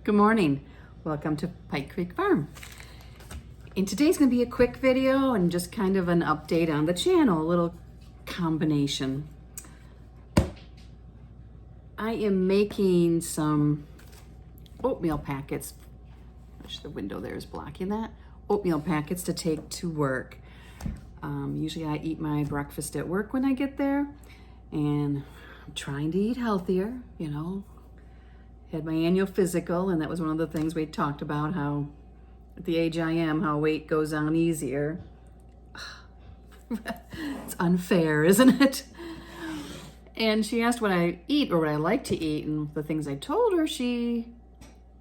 Good morning. Welcome to Pike Creek Farm. And today's going to be a quick video and just kind of an update on the channel, a little combination. I am making some oatmeal packets. Wish the window there is blocking that. Oatmeal packets to take to work. Usually I eat my breakfast at work when I get there, and I'm trying to eat healthier, you know. Had my annual physical, and that was one of the things we talked about, how at the age I am, how weight goes on easier. It's unfair, isn't it? And she asked what I eat or what I like to eat, and the things I told her, she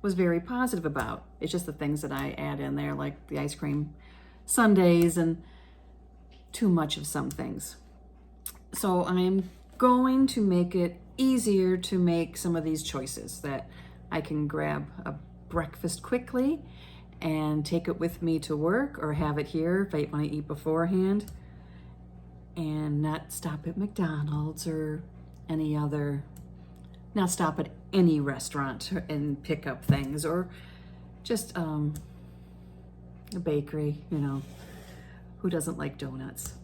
was very positive about. It's just the things that I add in there, like the ice cream sundaes and too much of some things. So I'm going to make it easier to make some of these choices, that I can grab a breakfast quickly and take it with me to work, or have it here if I want to eat beforehand, and not stop at McDonald's or any other, not stop at any restaurant and pick up things, or just a bakery, you know, who doesn't like donuts?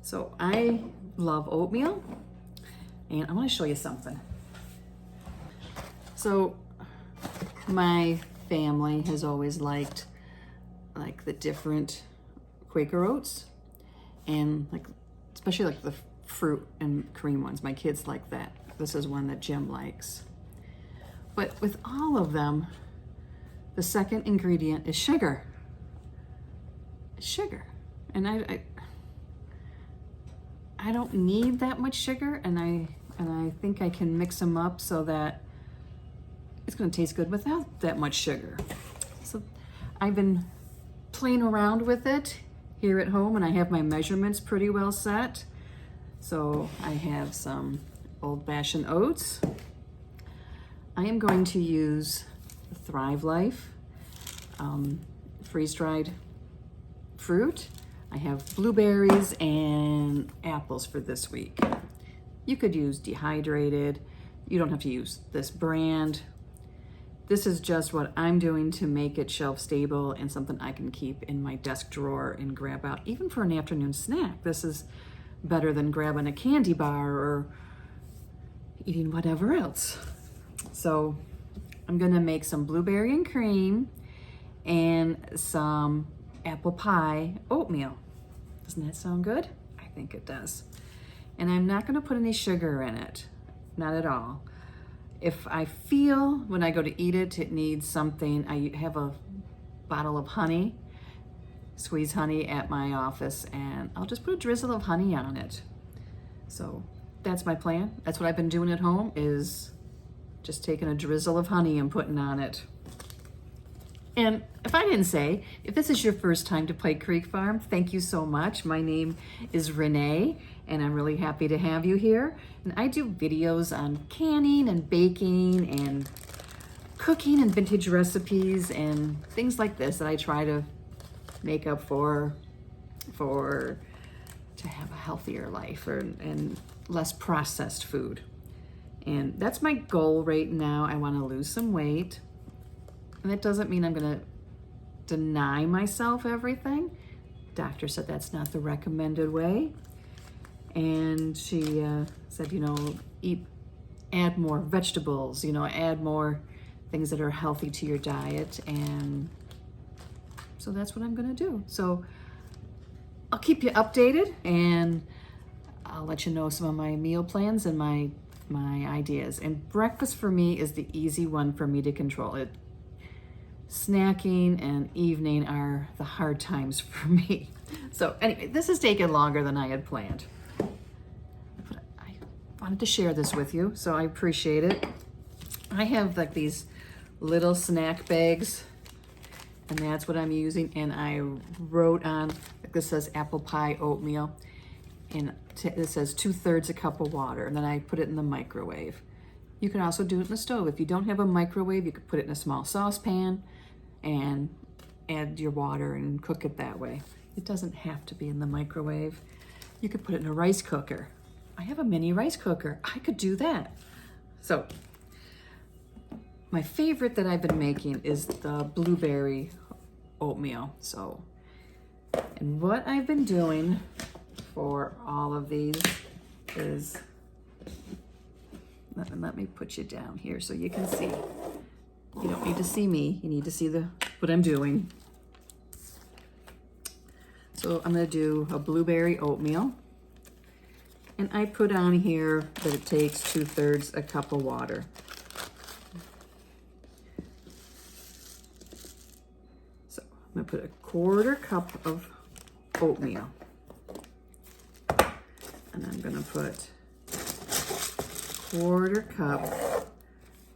So I love oatmeal, and I want to show you something. So my family has always liked like the different Quaker oats, and like especially like the fruit and cream ones. My kids like that. This is one that Jim likes. But with all of them, the second ingredient is sugar. It's sugar. And I don't need that much sugar, and I think I can mix them up so that it's going to taste good without that much sugar. So I've been playing around with it here at home, and I have my measurements pretty well set. So I have some old-fashioned oats. I am going to use Thrive Life freeze-dried fruit. I have blueberries and apples for this week. You could use dehydrated. You don't have to use this brand. This is just what I'm doing to make it shelf stable and something I can keep in my desk drawer and grab out, even for an afternoon snack. This is better than grabbing a candy bar or eating whatever else. So I'm gonna make some blueberry and cream and some apple pie oatmeal. Doesn't that sound good? I think it does. And I'm not gonna put any sugar in it, not at all. If I feel when I go to eat it, it needs something, I have a bottle of honey, squeeze honey at my office, and I'll just put a drizzle of honey on it. So that's my plan. That's what I've been doing at home, is just taking a drizzle of honey and putting on it. And if I didn't say, if this is your first time to Pike Creek Farm, thank you so much. My name is Renee, and I'm really happy to have you here. And I do videos on canning and baking and cooking and vintage recipes and things like this that I try to make up to have a healthier life and less processed food. And that's my goal right now. I want to lose some weight. And that doesn't mean I'm going to deny myself everything. Doctor said that's not the recommended way. And she said, you know, add more vegetables, you know, add more things that are healthy to your diet. And so that's what I'm going to do. So I'll keep you updated, and I'll let you know some of my meal plans and my ideas. And breakfast for me is the easy one for me to control. Snacking and evening are the hard times for me. So anyway, this has taken longer than I had planned. But I wanted to share this with you, so I appreciate it. I have like these little snack bags, and that's what I'm using. And I wrote on, like this says apple pie oatmeal, and it says 2/3 a cup of water, and then I put it in the microwave. You can also do it in the stove. If you don't have a microwave, you could put it in a small saucepan and add your water and cook it that way. It doesn't have to be in the microwave. You could put it in a rice cooker. I have a mini rice cooker. I could do that. So my favorite that I've been making is the blueberry oatmeal. So, and what I've been doing for all of these is, let me put you down here so you can see. You don't need to see me, you need to see what I'm doing. So I'm gonna do a blueberry oatmeal. And I put on here that it takes 2/3 a cup of water. So I'm gonna put a 1/4 cup of oatmeal. And I'm gonna put 1/4 cup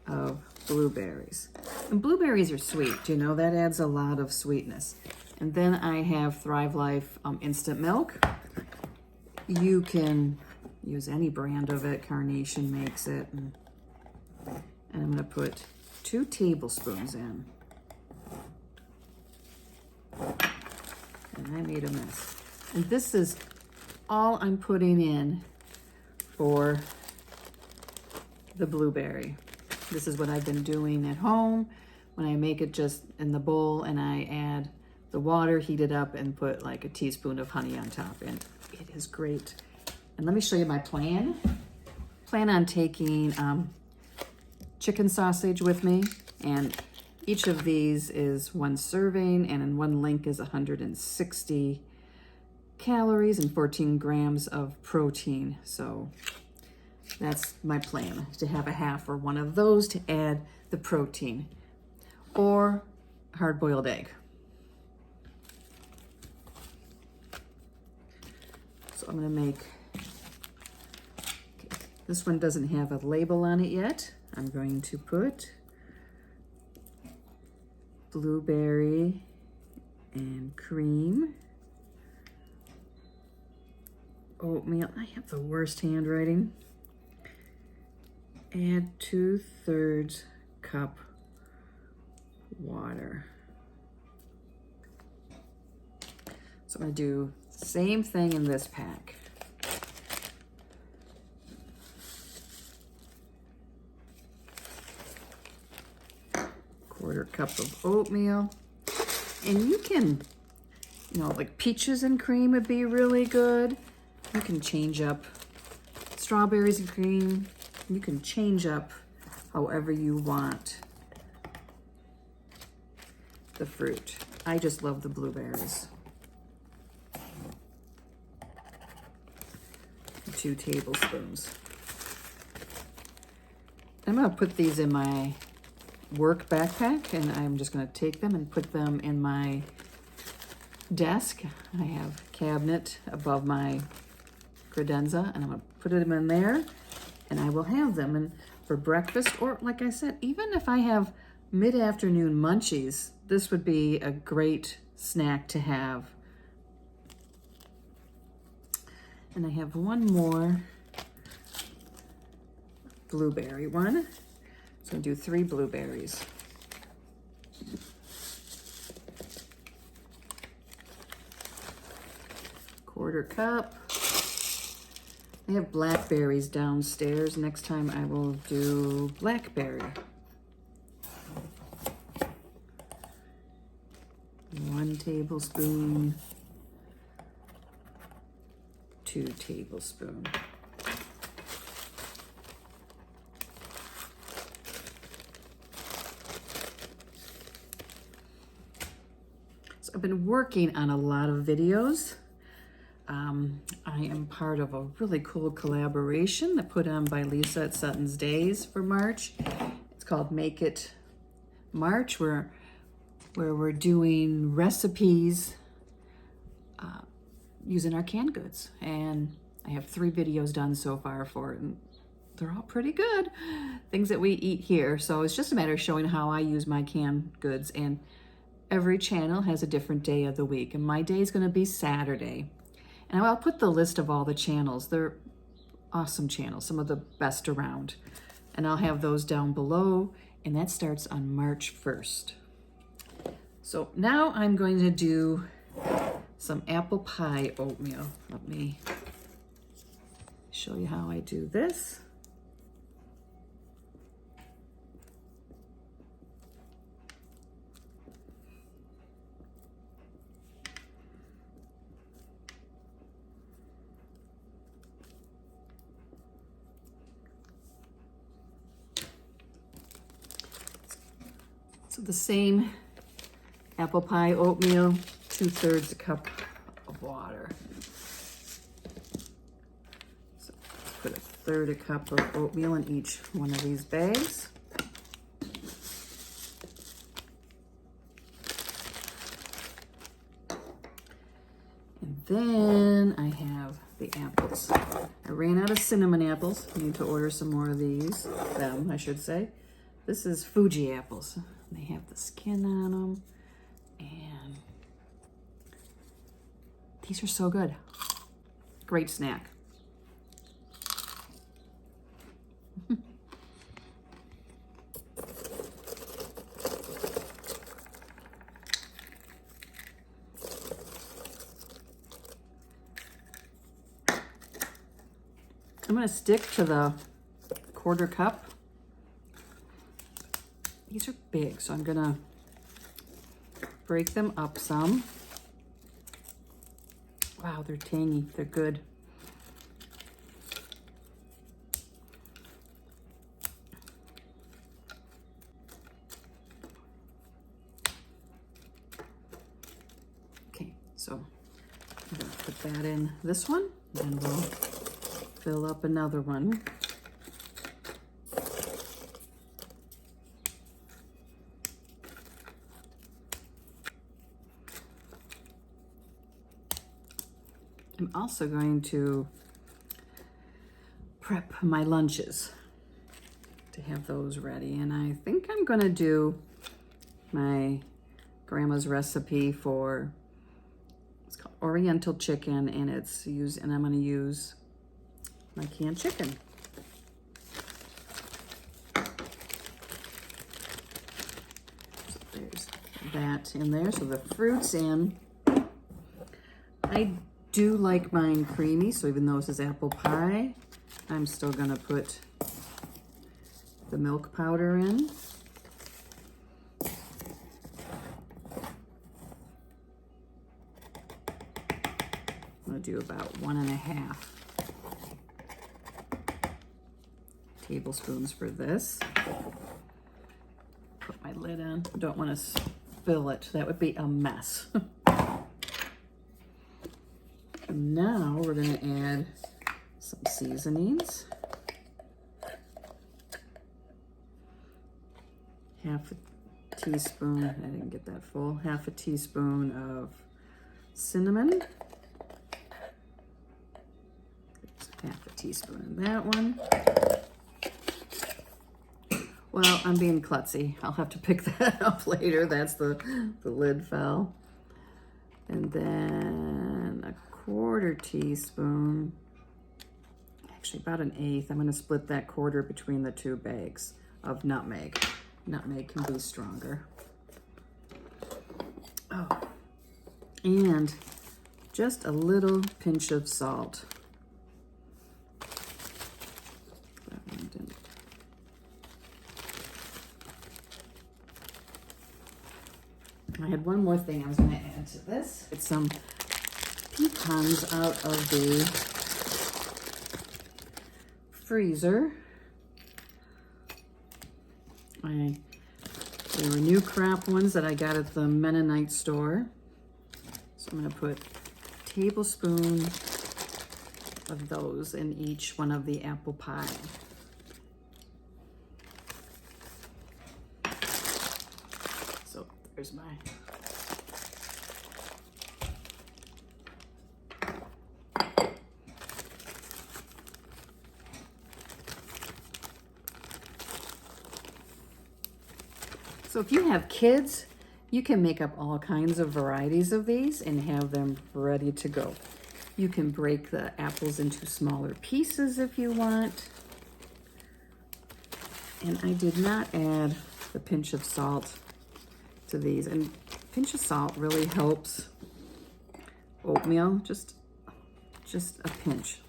of blueberries. And blueberries are sweet, you know, that adds a lot of sweetness. And then I have Thrive Life instant milk. You can use any brand of it. Carnation makes it. And I'm gonna put 2 tablespoons in. And I made a mess. And this is all I'm putting in for the blueberry. This is what I've been doing at home when I make it just in the bowl and I add the water, heat it up, and put like a teaspoon of honey on top. And it is great. And let me show you my plan. Plan on taking chicken sausage with me, and each of these is 1 serving, and in one link is 160 calories and 14 grams of protein. So that's my plan, to have a half or one of those to add the protein, or hard-boiled egg. So I'm gonna make, this one doesn't have a label on it yet. I'm going to put blueberry and cream, oatmeal. I have the worst handwriting. Add 2/3 cup water. So I'm gonna do the same thing in this pack. Quarter cup of oatmeal. And you can, you know, like peaches and cream would be really good. You can change up strawberries and cream. You can change up however you want the fruit. I just love the blueberries. 2 tablespoons. I'm gonna put these in my work backpack, and I'm just gonna take them and put them in my desk. I have a cabinet above my credenza, and I'm gonna put them in there, and I will have them. And for breakfast, or like I said, even if I have mid-afternoon munchies, this would be a great snack to have. And I have one more blueberry one. So I'm gonna do 3 blueberries. Quarter cup. I have blackberries downstairs. Next time I will do blackberry. 1 tablespoon, 2 tablespoons. So I've been working on a lot of videos. I am part of a really cool collaboration that put on by Lisa at Sutton's Days for March. It's called Make It March, where we're doing recipes using our canned goods. And I have 3 videos done so far for it, and they're all pretty good. Things that we eat here. So it's just a matter of showing how I use my canned goods. And every channel has a different day of the week. And my day is going to be Saturday. And I'll put the list of all the channels. They're awesome channels, some of the best around. And I'll have those down below. And that starts on March 1st. So now I'm going to do some apple pie oatmeal. Let me show you how I do this. So the same apple pie oatmeal, 2/3 a cup of water. So let's put 1/3 a cup of oatmeal in each one of these bags. And then I have the apples. I ran out of cinnamon apples. I need to order some more of these, I should say. This is Fuji apples. They have the skin on them. And these are so good. Great snack. I'm going to stick to the 1/4 cup. These are big, so I'm going to break them up some. Wow, they're tangy. They're good. Okay, so I'm going to put that in this one, and we'll fill up another one. I'm also going to prep my lunches to have those ready. And I think I'm gonna do my grandma's recipe for, it's called Oriental chicken, and I'm gonna use my canned chicken. So there's that in there. So the fruit's in. I do like mine creamy, so even though this is apple pie, I'm still gonna put the milk powder in. I'm gonna do about 1.5 tablespoons for this. Put my lid on. Don't want to spill it. That would be a mess. Now we're going to add some seasonings. 1/2 teaspoon, I didn't get that full, 1/2 teaspoon of cinnamon. 1/2 teaspoon in that one. Well, I'm being klutzy. I'll have to pick that up later. That's the lid fell. And then 1/4 teaspoon, actually about 1/8. I'm going to split that 1/4 between the 2 bags of nutmeg. Nutmeg can be stronger. Oh, and just a little pinch of salt. I had one more thing I was going to add to this. It's some pecans out of the freezer. They were new crop ones that I got at the Mennonite store. So I'm going to put a tablespoon of those in each one of the apple pie. So there's my So if you have kids, you can make up all kinds of varieties of these and have them ready to go. You can break the apples into smaller pieces if you want. And I did not add the pinch of salt to these. And pinch of salt really helps oatmeal, just a pinch.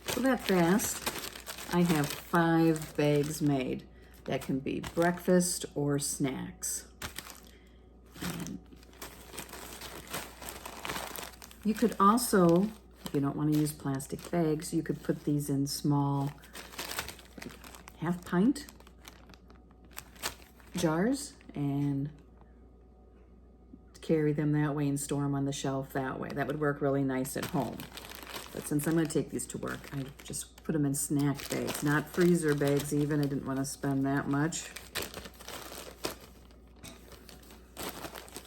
So that fast, I have 5 bags made that can be breakfast or snacks. And you could also, if you don't want to use plastic bags, you could put these in small, like half pint jars and carry them that way and store them on the shelf that way. That would work really nice at home. But since I'm going to take these to work, I just put them in snack bags, not freezer bags even. I didn't want to spend that much.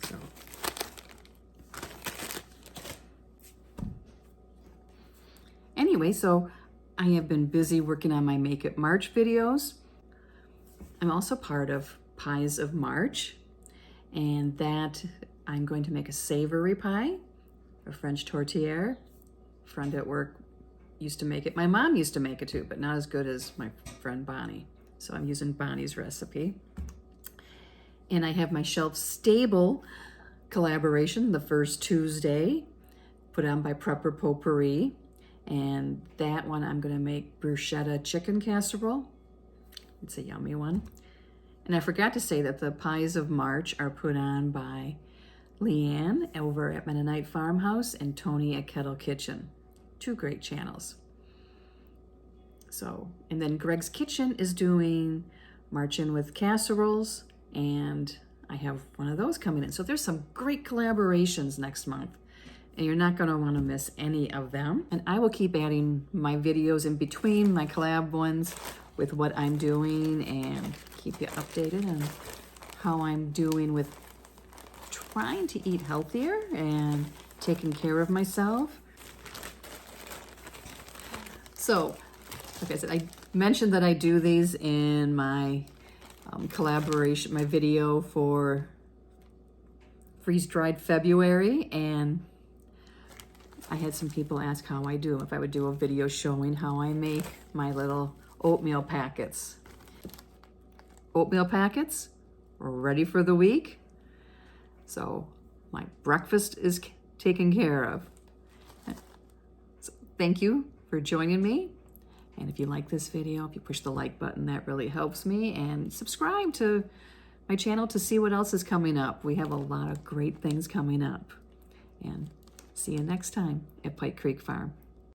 So. Anyway, so I have been busy working on my Make It March videos. I'm also part of Pies of March, and that I'm going to make a savory pie, a French tourtière. A friend at work used to make it. My mom used to make it too, but not as good as my friend Bonnie. So I'm using Bonnie's recipe. And I have my Shelf Stable collaboration the first Tuesday, put on by Prepper Potpourri. And that one I'm gonna make bruschetta chicken casserole. It's a yummy one. And I forgot to say that the Pies of March are put on by Leanne over at Mennonite Farmhouse and Tony at Kettle Kitchen. Two great channels. So, and then Greg's Kitchen is doing March In with casseroles, and I have one of those coming in. So there's some great collaborations next month, and you're not gonna wanna miss any of them. And I will keep adding my videos in between my collab ones with what I'm doing and keep you updated on how I'm doing with trying to eat healthier and taking care of myself. So, like I said, I mentioned that I do these in my collaboration, my video for freeze-dried February, and I had some people ask how I do, if I would do a video showing how I make my little oatmeal packets. Oatmeal packets are ready for the week. So my breakfast is taken care of. So thank you for joining me. And if you like this video, if you push the like button, that really helps me. And subscribe to my channel to see what else is coming up. We have a lot of great things coming up. And see you next time at Pike Creek Farm.